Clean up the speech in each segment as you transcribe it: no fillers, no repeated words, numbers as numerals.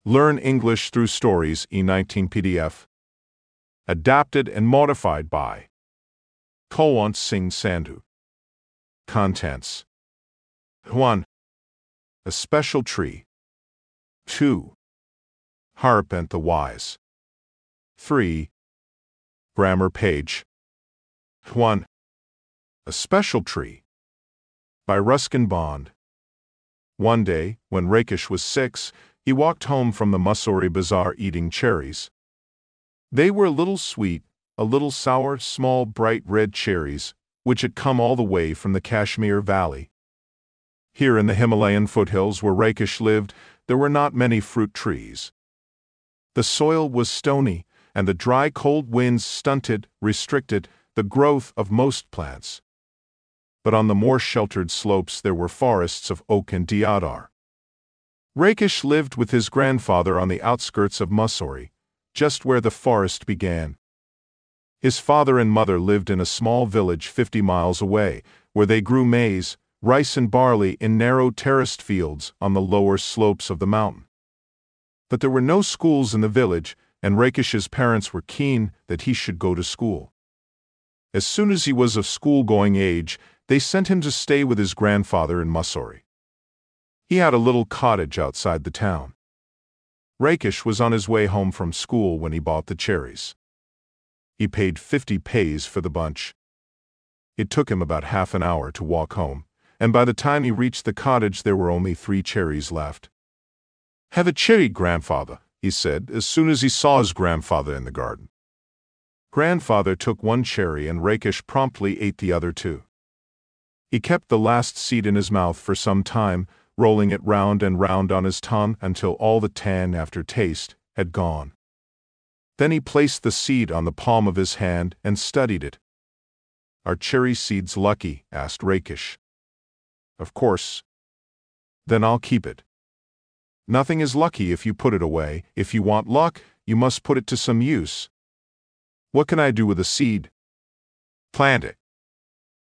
Learn English through stories, E19 PDF. Adapted and modified by Kulwant Singh Sandhu. Contents: 1. A special tree. 2. Harp and the Wise. 3. Grammar page. 1. A special tree. By Ruskin Bond. One day, when Rakesh was 6, he walked home from the Mussoorie Bazaar eating cherries. They were a little sweet, a little sour, small, bright red cherries, which had come all the way from the Kashmir Valley. Here in the Himalayan foothills where Rakesh lived, there were not many fruit trees. The soil was stony, and the dry, cold winds stunted, restricted the growth of most plants. But on the more sheltered slopes there were forests of oak and deodar. Rakesh lived with his grandfather on the outskirts of Mussoorie, just where the forest began. His father and mother lived in a small village 50 miles away, where they grew maize, rice and barley in narrow terraced fields on the lower slopes of the mountain. But there were no schools in the village, and Rakesh's parents were keen that he should go to school. As soon as he was of school-going age, they sent him to stay with his grandfather in Mussoorie. He had a little cottage outside the town. Rakesh was on his way home from school when he bought the cherries. He paid 50 paise for the bunch. It took him about half an hour to walk home, and by the time he reached the cottage there were only 3 cherries left. "Have a cherry, grandfather," he said as soon as he saw his grandfather in the garden. Grandfather took 1 cherry and Rakesh promptly ate the other 2. He kept the last seed in his mouth for some time, rolling it round and round on his tongue until all the tang after taste had gone. Then he placed the seed on the palm of his hand and studied it. "Are cherry seeds lucky?" asked Rakesh. "Of course." "Then I'll keep it." "Nothing is lucky if you put it away. If you want luck, you must put it to some use." "What can I do with a seed?" "Plant it."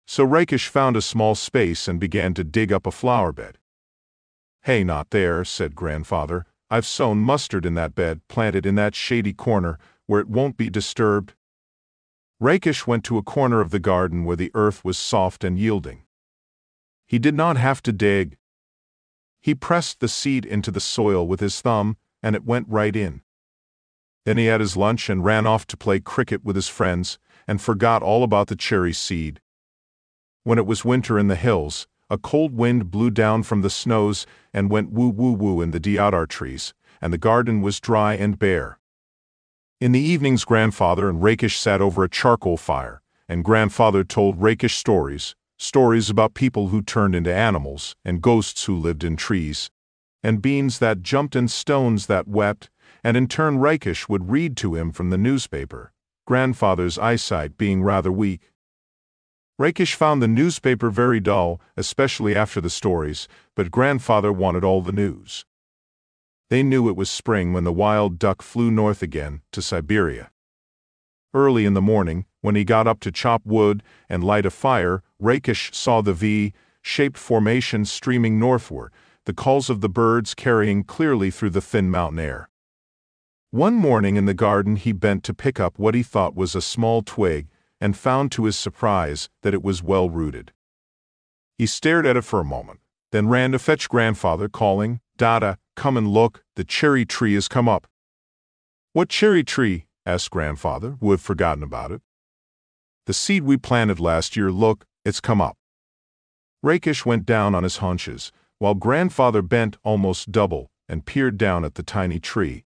So Rakesh found a small space and began to dig up a flower bed. "Hey, not there," said grandfather. "I've sown mustard in that bed. Plant it in that shady corner where it won't be disturbed." Rakesh went to a corner of the garden where the earth was soft and yielding. He did not have to dig. He pressed the seed into the soil with his thumb, and it went right in. Then he had his lunch and ran off to play cricket with his friends, and forgot all about the cherry seed. When it was winter in the hills, a cold wind blew down from the snows and went woo-woo-woo in the deodar trees, and the garden was dry and bare. In the evenings grandfather and Rakesh sat over a charcoal fire, and grandfather told Rakesh stories about people who turned into animals, and ghosts who lived in trees, and beans that jumped and stones that wept, and in turn Rakesh would read to him from the newspaper, grandfather's eyesight being rather weak. Rakesh found the newspaper very dull, especially after the stories, but grandfather wanted all the news. They knew it was spring when the wild duck flew north again to Siberia. Early in the morning, when he got up to chop wood and light a fire, Rakesh saw the V-shaped formation streaming northward, the calls of the birds carrying clearly through the thin mountain air. One morning in the garden he bent to pick up what he thought was a small twig, and found to his surprise that it was well rooted. He stared at it for a moment, then ran to fetch grandfather, calling, "Dada, come and look, the cherry tree has come up." "What cherry tree?" asked grandfather, who had forgotten about it. "The seed we planted last year. Look, it's come up." Rakesh went down on his haunches, while grandfather bent almost double and peered down at the tiny tree.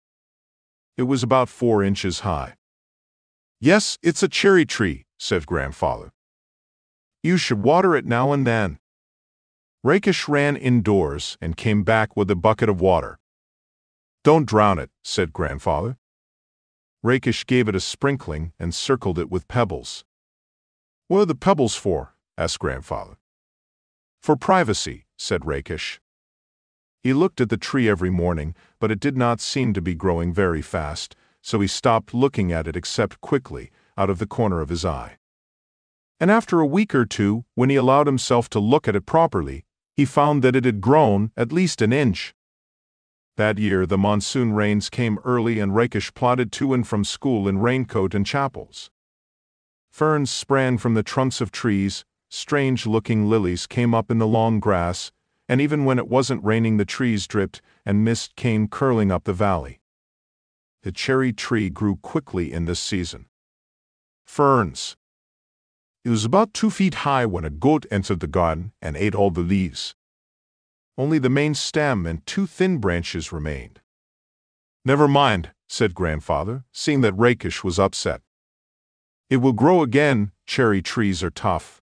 It was about 4 inches high. "Yes, it's a cherry tree," said grandfather. "You should water it now and then." Rakesh ran indoors and came back with a bucket of water. "Don't drown it," said grandfather. Rakesh gave it a sprinkling and circled it with pebbles. "What are the pebbles for?" asked grandfather. "For privacy," said Rakesh. He looked at the tree every morning, but it did not seem to be growing very fast, so he stopped looking at it except quickly, out of the corner of his eye. And after a week or 2, when he allowed himself to look at it properly, he found that it had grown at least an inch. That year the monsoon rains came early and Rakish plodded to and from school in raincoat and chapels. Ferns sprang from the trunks of trees, strange-looking lilies came up in the long grass, and even when it wasn't raining the trees dripped and mist came curling up the valley. The cherry tree grew quickly in this season. Ferns. It was about 2 feet high when a goat entered the garden and ate all the leaves. Only the main stem and 2 thin branches remained. "Never mind," said grandfather, seeing that Rakish was upset. "It will grow again, cherry trees are tough."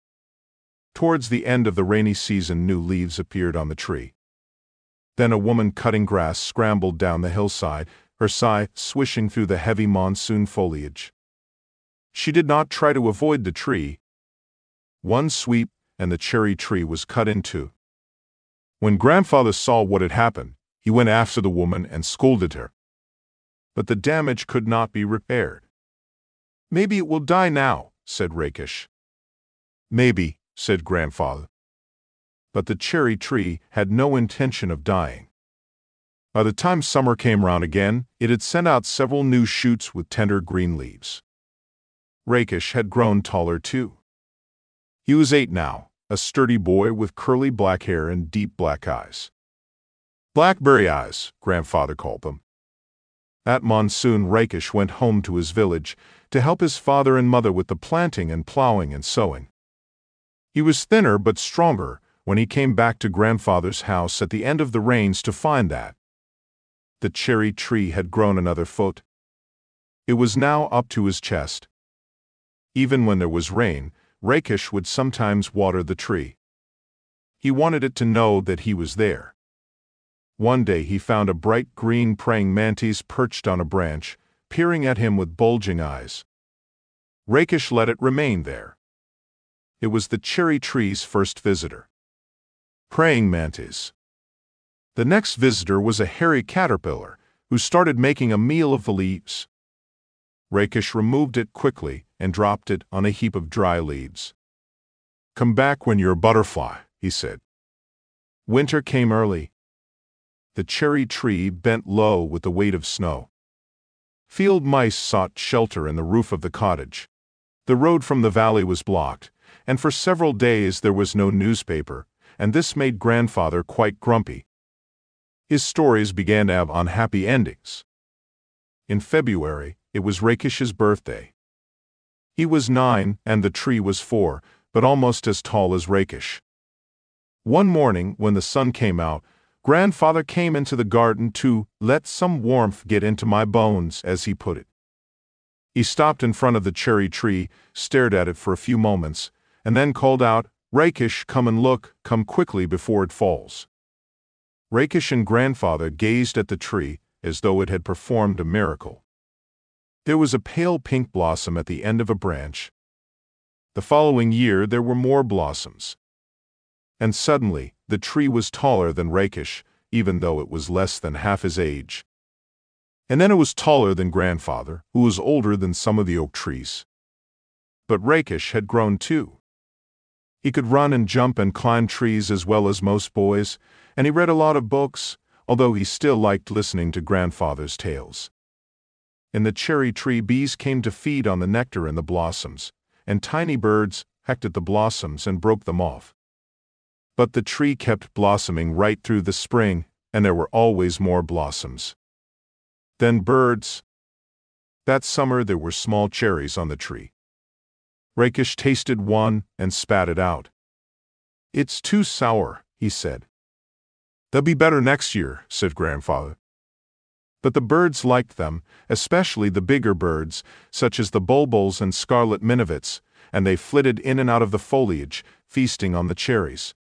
Towards the end of the rainy season, new leaves appeared on the tree. Then a woman cutting grass scrambled down the hillside, her scythe swishing through the heavy monsoon foliage. She did not try to avoid the tree. One sweep, and the cherry tree was cut in two. When grandfather saw what had happened, he went after the woman and scolded her. But the damage could not be repaired. "Maybe it will die now," said Rakish. "Maybe," said grandfather. But the cherry tree had no intention of dying. By the time summer came round again, it had sent out several new shoots with tender green leaves. Rakish had grown taller too. He was 8 now, a sturdy boy with curly black hair and deep black eyes. "Blackberry eyes," grandfather called them. That monsoon Rakish went home to his village to help his father and mother with the planting and plowing and sowing. He was thinner but stronger when he came back to grandfather's house at the end of the rains to find that the cherry tree had grown another foot. It was now up to his chest. Even when there was rain, Rakish would sometimes water the tree. He wanted it to know that he was there. One day he found a bright green praying mantis perched on a branch, peering at him with bulging eyes. Rakish let it remain there. It was the cherry tree's first visitor. Praying mantis. The next visitor was a hairy caterpillar, who started making a meal of the leaves. Rakish removed it quickly and dropped it on a heap of dry leaves. "Come back when you're a butterfly," he said. Winter came early. The cherry tree bent low with the weight of snow. Field mice sought shelter in the roof of the cottage. The road from the valley was blocked, and for several days there was no newspaper, and this made grandfather quite grumpy. His stories began to have unhappy endings. In February, it was Rakish's birthday. He was 9 and the tree was 4, but almost as tall as Rakish. One morning, when the sun came out, grandfather came into the garden to "let some warmth get into my bones," as he put it. He stopped in front of the cherry tree, stared at it for a few moments, and then called out, "Rakish, come and look, come quickly before it falls." Rakish and grandfather gazed at the tree as though it had performed a miracle. There was a pale pink blossom at the end of a branch. The following year there were more blossoms. And suddenly, the tree was taller than Rakish, even though it was less than half his age. And then it was taller than grandfather, who was older than some of the oak trees. But Rakish had grown too. He could run and jump and climb trees as well as most boys, and he read a lot of books, although he still liked listening to grandfather's tales. In the cherry tree, bees came to feed on the nectar in the blossoms, and tiny birds pecked at the blossoms and broke them off. But the tree kept blossoming right through the spring, and there were always more blossoms. Then birds. That summer there were small cherries on the tree. Rakish tasted one and spat it out. "It's too sour," he said. "They'll be better next year," said grandfather. But the birds liked them, especially the bigger birds, such as the bulbuls and scarlet minivets, and they flitted in and out of the foliage, feasting on the cherries.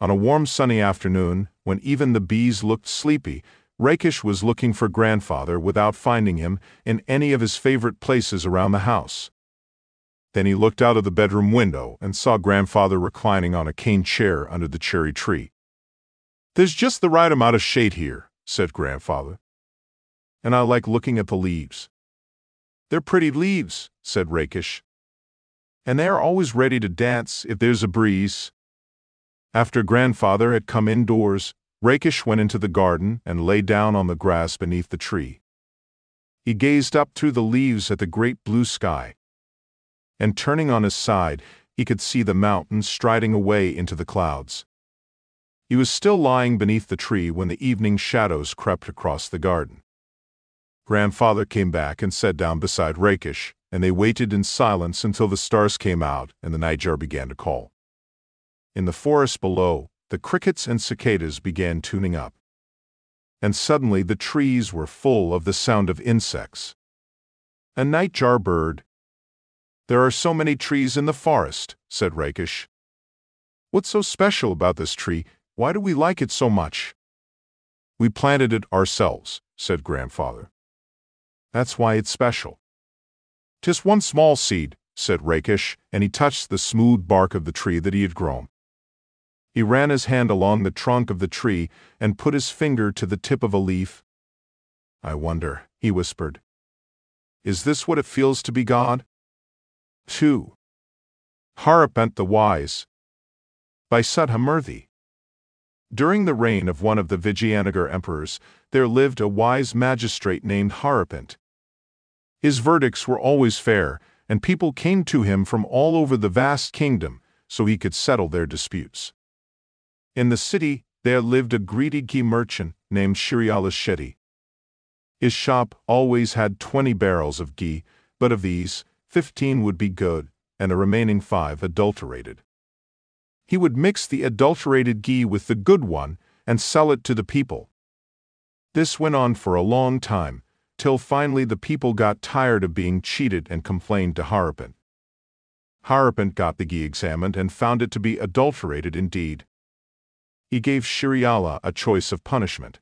On a warm sunny afternoon, when even the bees looked sleepy, Rakish was looking for grandfather without finding him in any of his favorite places around the house. Then he looked out of the bedroom window and saw grandfather reclining on a cane chair under the cherry tree. "There's just the right amount of shade here," said grandfather. "And I like looking at the leaves." "They're pretty leaves," said Rakish. "And they are always ready to dance if there's a breeze." After grandfather had come indoors, Rakish went into the garden and lay down on the grass beneath the tree. He gazed up through the leaves at the great blue sky. And turning on his side, he could see the mountains striding away into the clouds. He was still lying beneath the tree when the evening shadows crept across the garden. Grandfather came back and sat down beside Rakish, and they waited in silence until the stars came out and the nightjar began to call. In the forest below, the crickets and cicadas began tuning up. And suddenly the trees were full of the sound of insects. "A nightjar bird." "There are so many trees in the forest," said Rakish. "What's so special about this tree? Why do we like it so much?" "We planted it ourselves," said Grandfather. "That's why it's special." "'Tis one small seed," said Rakish, and he touched the smooth bark of the tree that he had grown. He ran his hand along the trunk of the tree and put his finger to the tip of a leaf. "I wonder," he whispered. "Is this what it feels to be God?" 2. Haripant the Wise, by Sudhamurthy. During the reign of one of the Vijayanagar emperors, there lived a wise magistrate named Haripant. His verdicts were always fair, and people came to him from all over the vast kingdom so he could settle their disputes. In the city, there lived a greedy ghee merchant named Shriala Shetty. His shop always had 20 barrels of ghee, but of these, 15 would be good, and the remaining 5 adulterated. He would mix the adulterated ghee with the good one and sell it to the people. This went on for a long time, till finally the people got tired of being cheated and complained to Haripant. Haripant got the ghee examined and found it to be adulterated indeed. He gave Shriala a choice of punishment.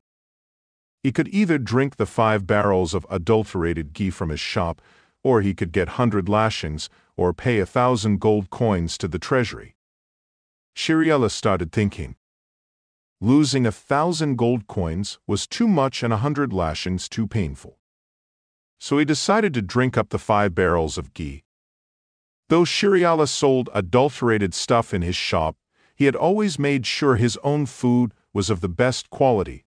He could either drink the 5 barrels of adulterated ghee from his shop, or he could get 100 lashings or pay 1,000 gold coins to the treasury. Shriala started thinking. Losing 1,000 gold coins was too much and 100 lashings too painful. So he decided to drink up the 5 barrels of ghee. Though Shriala sold adulterated stuff in his shop, he had always made sure his own food was of the best quality.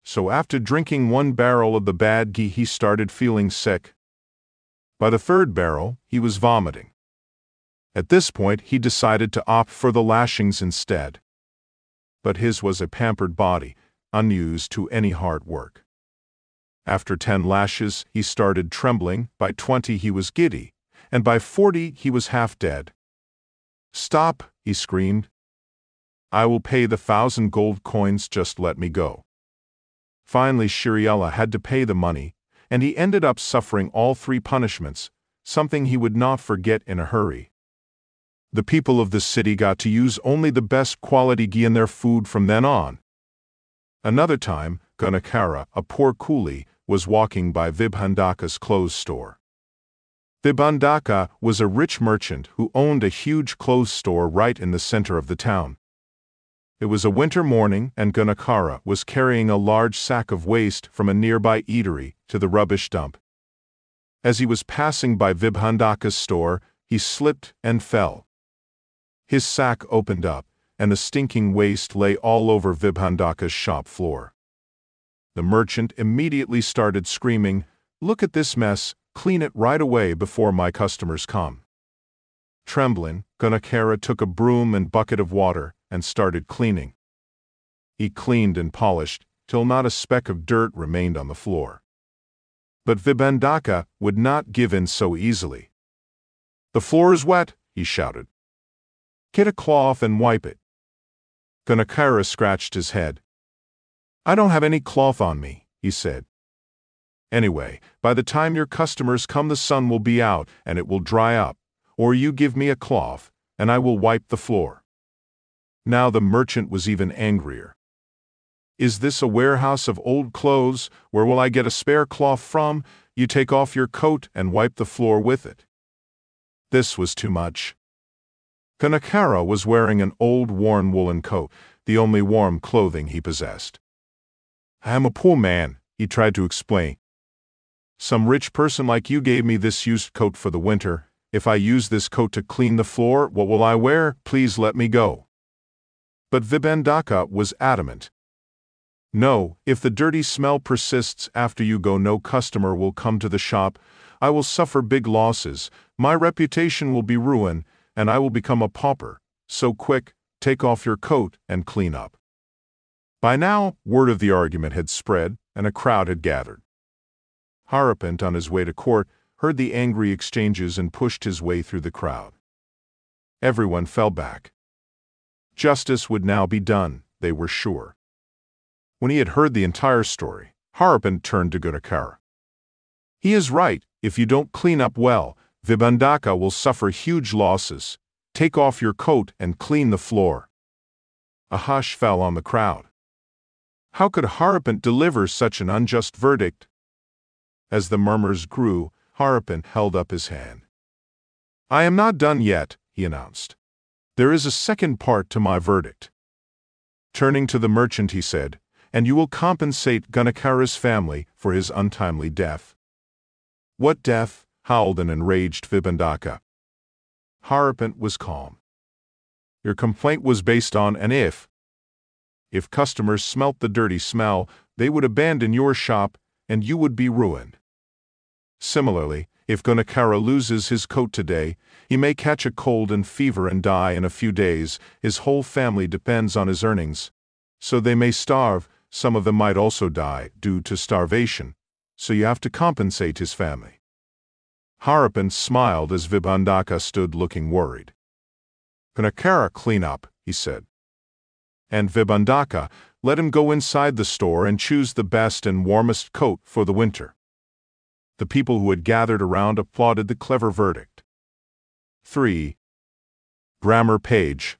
So after drinking 1 barrel of the bad ghee, he started feeling sick. By the 3rd barrel, he was vomiting. At this point, he decided to opt for the lashings instead. But his was a pampered body, unused to any hard work. After 10 lashes, he started trembling, by 20 he was giddy, and by 40 he was half dead. "Stop," he screamed. "I will pay the 1,000 gold coins, just let me go." Finally Shriala had to pay the money, and he ended up suffering all 3 punishments, something he would not forget in a hurry. The people of the city got to use only the best quality ghee in their food from then on. Another time, Gunakara, a poor coolie, was walking by Vibhandaka's clothes store. Vibhandaka was a rich merchant who owned a huge clothes store right in the center of the town. It was a winter morning, and Gunakara was carrying a large sack of waste from a nearby eatery to the rubbish dump. As he was passing by Vibhandaka's store, he slipped and fell. His sack opened up, and the stinking waste lay all over Vibhandaka's shop floor. The merchant immediately started screaming, "Look at this mess, clean it right away before my customers come." Trembling, Gunakara took a broom and bucket of water and started cleaning. He cleaned and polished till not a speck of dirt remained on the floor. But Vibhandaka would not give in so easily. "The floor is wet," he shouted. "Get a cloth and wipe it." Gunakara scratched his head. "I don't have any cloth on me," he said. "Anyway, by the time your customers come the sun will be out and it will dry up, or you give me a cloth, and I will wipe the floor." Now the merchant was even angrier. "Is this a warehouse of old clothes? Where will I get a spare cloth from? You take off your coat and wipe the floor with it." This was too much. Gunakara was wearing an old worn woolen coat, the only warm clothing he possessed. "I am a poor man," he tried to explain. "Some rich person like you gave me this used coat for the winter. If I use this coat to clean the floor, what will I wear? Please let me go." But Vibhandaka was adamant. No, if the dirty smell persists after you go, no customer will come to the shop. I will suffer big losses, my reputation will be ruined, and I will become a pauper. So quick, take off your coat and clean up. By now, word of the argument had spread, and a crowd had gathered. Harapant, on his way to court, heard the angry exchanges and pushed his way through the crowd. Everyone fell back. Justice would now be done, they were sure. When he had heard the entire story, Harapant turned to Gunakara. He is right, if you don't clean up well, Vibhandaka will suffer huge losses. Take off your coat and clean the floor. A hush fell on the crowd. How could Harapant deliver such an unjust verdict? As the murmurs grew, Harapant held up his hand. I am not done yet, he announced. There is a second part to my verdict. Turning to the merchant, he said, and you will compensate Gunakara's family for his untimely death. What death? Howled an enraged Vibhandaka. Harapant was calm. Your complaint was based on an if. If customers smelt the dirty smell, they would abandon your shop, and you would be ruined. Similarly, if Gunakara loses his coat today, he may catch a cold and fever and die in a few days. His whole family depends on his earnings. So they may starve, some of them might also die due to starvation, so you have to compensate his family. Harapant smiled as Vibhandaka stood looking worried. Gunakara, clean up, he said. And Vibhandaka, let him go inside the store and choose the best and warmest coat for the winter. The people who had gathered around applauded the clever verdict. 3. Grammar page.